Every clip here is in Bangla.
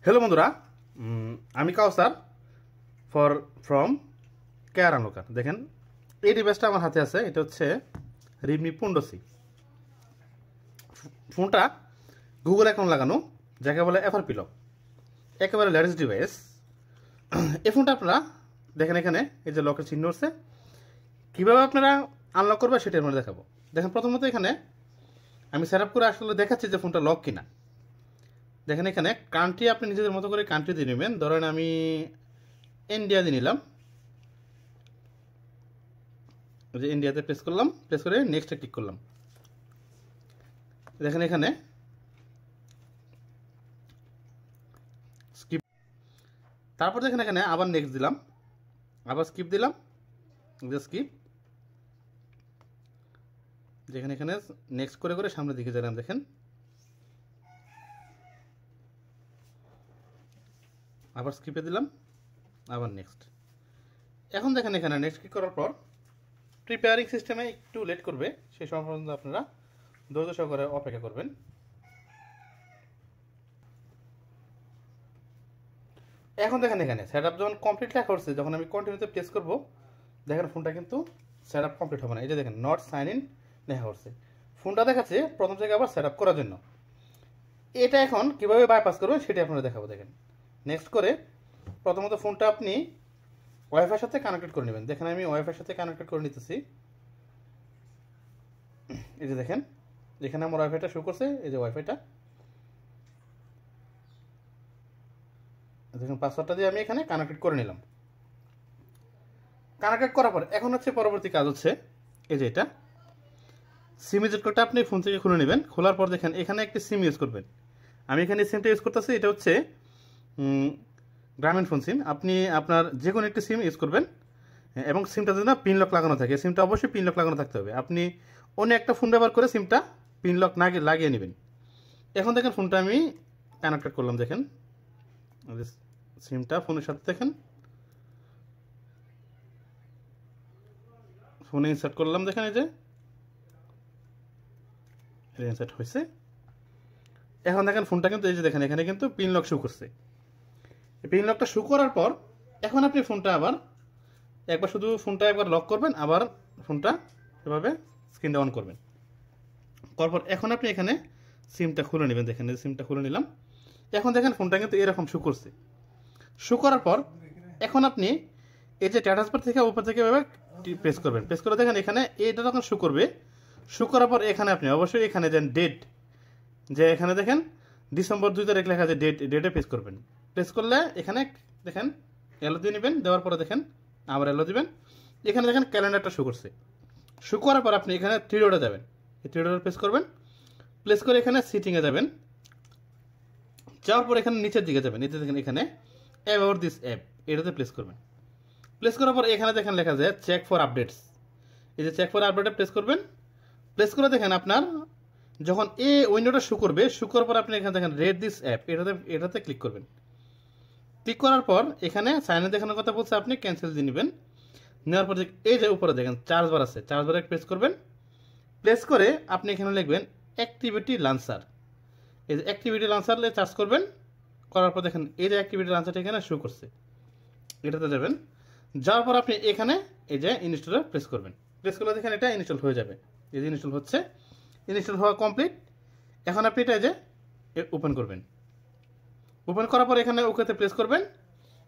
হ্যালো বন্ধুরা, আমি কাউসার ফ্রম কেয়ার আনলোকার। দেখেন এই ডিভাইসটা আমার হাতে আছে। এটা হচ্ছে রিডমি 15C। ফোনটা গুগল অ্যাকাউন্ট লাগানো, যাকে বলে FRP লক, একেবারে লেটেস্ট ডিভাইস। এই ফোনটা আপনারা দেখেন এখানে এই যে লকের চিহ্ন হচ্ছে। কীভাবে আপনারা আনলক করবে সেটা আমরা দেখাবো। দেখেন প্রথমত এখানে আমি সেট আপ করে আসলে দেখাচ্ছি যে ফোনটা লক কিনা। দেখেন এখানে কান্ট্রি আপনি নিজেদের মতো করে কান্ট্রি দিয়ে নেবেন। ধরেন আমি ইন্ডিয়া দিয়ে নিলাম, যে ইন্ডিয়াতে প্রেস করলাম, প্রেস করে নেক্সটে ক্লিক করলাম। দেখেন এখানে স্কিপ, তারপর দেখেন এখানে আবার নেক্সট দিলাম, আবার স্কিপ দিলাম, স্কিপ। যেখানে এখানে নেক্সট করে করে সামনের দিকে গেলাম। দেখেন আবার স্কিপে দিলাম, আবার নেক্সট। এখন দেখেন এখানে নেক্সট ক্লিক করার পর প্রিপেয়ারিং সিস্টেমে একটু লেট করবে, সেই সময় পর্যন্ত আপনারা ধৈর্য সহকারে অপেক্ষা করবেন। এখন দেখেন এখানে সেট আপ যখন কমপ্লিট লেখা হচ্ছে, যখন আমি কন্টিনিউতে প্রেস করব, দেখেন ফোনটা কিন্তু সেট আপ কমপ্লিট হবে না। এই যে দেখেন নট সাইন ইন লেখা হচ্ছে। ফোনটা দেখাচ্ছে প্রথম থেকে আবার সেট আপ করার জন্য। এটা এখন কীভাবে বাইপাস করবেন সেটা আপনারা দেখাবো। দেখেন নেক্সট করে প্রথমত ফোনটা আপনি ওয়াইফাইয়ের সাথে কানেক্টেড করে নেবেন। দেখেন আমি ওয়াইফাইয়ের সাথে কানেক্টেড করে নিতেছি। এই যে দেখেন যেখানে আমার ওয়াইফাইটা শো করছে, এই যে ওয়াইফাইটা, দেখুন পাসওয়ার্ডটা দিয়ে আমি এখানে কানেক্টেড করে নিলাম। কানেক্টেড করার পর এখন হচ্ছে পরবর্তী কাজ হচ্ছে এই যে এটা সিম ইউজ করতে আপনি ফোন থেকে খুলে নেবেন। খোলার পর দেখেন এখানে একটি সিম ইউজ করবেন। আমি এখানে সিমটা ইউজ করতেছি, এটা হচ্ছে গ্রামীণ ফোন সিম। আপনি আপনার যে কোনো একটি সিম ইউজ করবেন এবং সিমটা যদি না পিন লক লাগানো থাকে, সিমটা অবশ্যই পিন লক লাগানো থাকতে হবে। আপনি অন্য একটা ফোন ব্যবহার করে সিমটা পিন লক না লাগিয়ে নেবেন। এখন দেখেন ফোনটা আমি কানেক্টেড করলাম। দেখেন সিমটা ফোনের সাথে দেখেন ফোনে ইনসার্ট করলাম। দেখেন এই যে ইনসার্ট হয়েছে। এখন দেখেন ফোনটা কিন্তু এই যে দেখেন এখানে কিন্তু পিন লক শো করছে। পিন লকটা শো করার পর এখন আপনি ফোনটা আবার একবার শুধু ফোনটা একবার লক করবেন, আবার ফোনটা এভাবে স্ক্রিনটা অন করবেন। করার পর এখন আপনি এখানে সিমটা খুলে নেবেন। দেখেন সিমটা খুলে নিলাম। এখন দেখেন ফোনটা কিন্তু এরকম শো করছে। শো করার পর এখন আপনি এই যে স্ট্যাটাস বার থেকে উপর থেকে এভাবে প্রেস করবেন। প্রেস করে দেখেন এখানে এটা তখন শো করবে। শো করার পর এখানে আপনি অবশ্যই এখানে দেন ডেট, যে এখানে দেখেন ডিসেম্বর 2 তারিখ লেখা আছে, ডেটে প্রেস করবেন। প্রেস করলে এখানে দেখেন এলো দিয়ে নেবেন। দেওয়ার পরে দেখেন আবার এলো দিবেন। এখানে দেখেন ক্যালেন্ডারটা শো করছে। শো করার পর আপনি এখানে থ্রি ডটে যাবেন, এই থ্রি ডটে প্রেস করবেন। প্রেস করে এখানে সিটিংয়ে যাবেন। যাওয়ার পর এখানে নিচের দিকে যাবেন। নিচে দেখেন এখানে অ্যাবাউট দিস অ্যাপ, এটাতে প্রেস করবেন। প্রেস করার পর এখানে দেখেন লেখা যায় চেক ফর আপডেটস। এই যে চেক ফর আপডেটে প্রেস করবেন। প্রেস করে দেখেন আপনার যখন এই উইন্ডোটা শো করবে, শো করার পর আপনি এখানে দেখেন রেড দিস অ্যাপ, এটাতে ক্লিক করবেন। ক্লিক করার পর এখানে সাইনে দেখানোর কথা বলছে, আপনি ক্যান্সেল দিয়ে নেবেন। নেওয়ার পর এই যে উপরে দেখেন চার্জ বার আছে, চার্জ বারে প্রেস করবেন। প্রেস করে আপনি এখানে লিখবেন অ্যাক্টিভিটি লাঞ্চার। এই যে অ্যাক্টিভিটি লাঞ্চার চার্জ করবেন। করার পর দেখেন এই যে অ্যাক্টিভিটি লাঞ্চারটা এখানে শো করছে, এটাতে যাবেন। যাওয়ার পর আপনি এখানে এই যে ইনস্টলে প্রেস করবেন। প্রেস করলে দেখেন এটা ইনস্টল হয়ে যাবে। এই যে ইনস্টল হচ্ছে, ইনস্টল হওয়া কমপ্লিট। এখন আপনি এটা যে ওপেন করবেন। ওপেন করার পর এখানে ওকেতে প্রেস করবেন।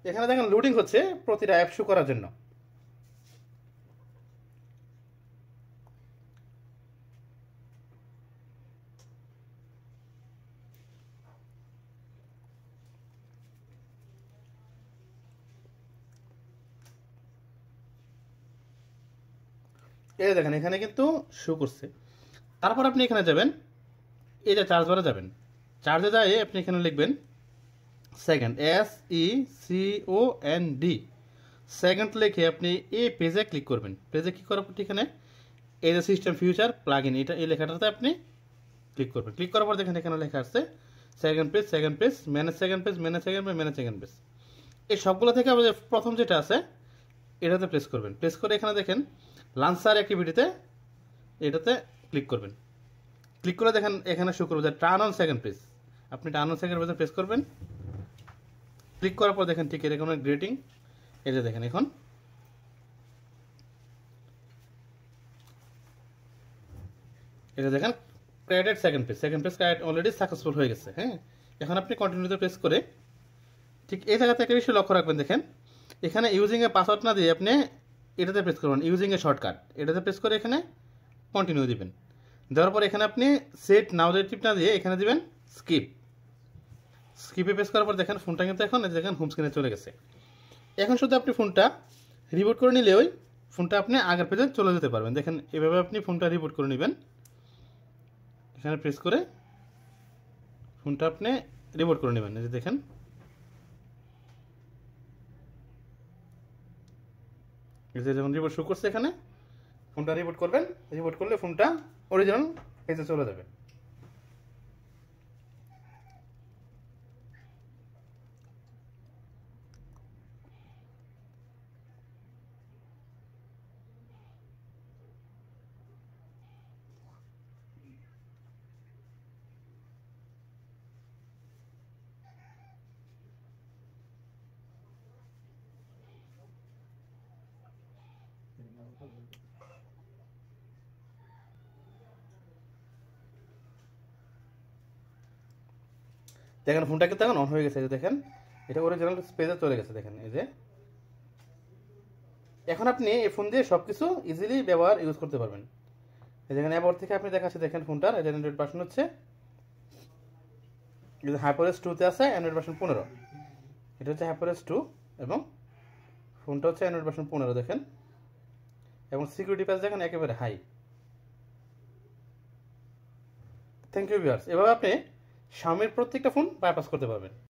এখানে দেখেন লোডিং হচ্ছে প্রতিটা অ্যাপ শো করার জন্য। এই দেখেন এখানে কিন্তু শো করছে। তারপর আপনি এখানে যাবেন, এই যে চার্জ বারে যাবেন। চার্জে যায় আপনি এখানে লিখবেন সেকেন্ড, SECOND, সেকেন্ড লিখে আপনি এই পেজে ক্লিক করবেন। পেজে ক্লিক করার পর এখানে এই যে সিস্টেম ফিউচার প্লাগ ইন, এটা এই লেখাটাতে আপনি ক্লিক করবেন। ক্লিক করার পর দেখেন এখানে লেখা আসছে second page, manage second page, manage second page. এই সবগুলো থেকে আমাদের প্রথম যেটা আছে এটাতে প্রেস করবেন। প্রেস করে এখানে দেখেন লাঞ্চার অ্যাক্টিভিটিতে এটাতে ক্লিক করবেন। ক্লিক করে দেখেন এখানে শো করবে যে টার্ন অন সেকেন্ড পেজ। আপনি টার্ন অন সেকেন্ড পেজে প্রেস করবেন। ক্লিক করার পর দেখেন ঠিক এরকম গ্রেটিং, এই যে দেখেন এখন এটা দেখেন created second page create already successful হয়ে গেছে। হ্যাঁ, এখন আপনি কন্টিনিউতে প্রেস করে ঠিক এই জায়গাতে একটা বিষয় লক্ষ্য রাখবেন, দেখেন এখানে ইউজিং এ পাসওয়ার্ড না দিয়ে আপনি এটাতে প্রেস করবেন, ইউজিং এ শর্টকাট এটাতে প্রেস করে এখানে কন্টিনিউ দিবেন। দেওয়ার পর এখানে আপনি সেট নাও টিপ না দিয়ে এখানে দিবেন স্কিপে প্রেস করার পর দেখেন ফোনটা কিন্তু এখন দেখেন হোম স্ক্রিনে চলে গেছে। এখন শুধু আপনি ফোনটা রিবুট করে নিলে ওই ফোনটা আপনি আগের পেজে চলে যেতে পারবেন। দেখেন এভাবে আপনি ফোনটা রিবুট করে নেবেন, এখানে প্রেস করে ফোনটা আপনি রিবুট করে নেবেন। এই যে দেখেন এই যে যেমন রিবুট শো করছে, এখানে ফোনটা রিবুট করবেন, রিবুট করলে ফোনটা অরিজিনাল পেজে চলে যাবে। দেখেন ফোনটা কিন্তু এখন অন হয়ে গেছে, যে দেখেন এটা অরিজিনাল পেজে চলে গেছে। দেখেন এই যে এখন আপনি এই ফোন দিয়ে সবকিছু ইজিলি ব্যবহার ইউজ করতে পারবেন। এই যেখানে অ্যাবাউট থেকে আপনি দেখাচ্ছে দেখেন ফোনটার এটা অ্যান্ড্রয়েড ভার্সন হচ্ছে HyperOS 2 তে আছে অ্যান্ড্রয়েড ভার্সন 15, এটা হচ্ছে HyperOS 2 এবং ফোনটা হচ্ছে অ্যান্ড্রয়েড ভার্সন 15 দেখেন, এবং সিকিউরিটি প্যাচ দেখেন একেবারে হাই। থ্যাংক ইউ ভিউয়ার্স, এভাবে আপনি Xiaomiর প্রত্যেকটা ফোন বাইপাস করতে পারবেন।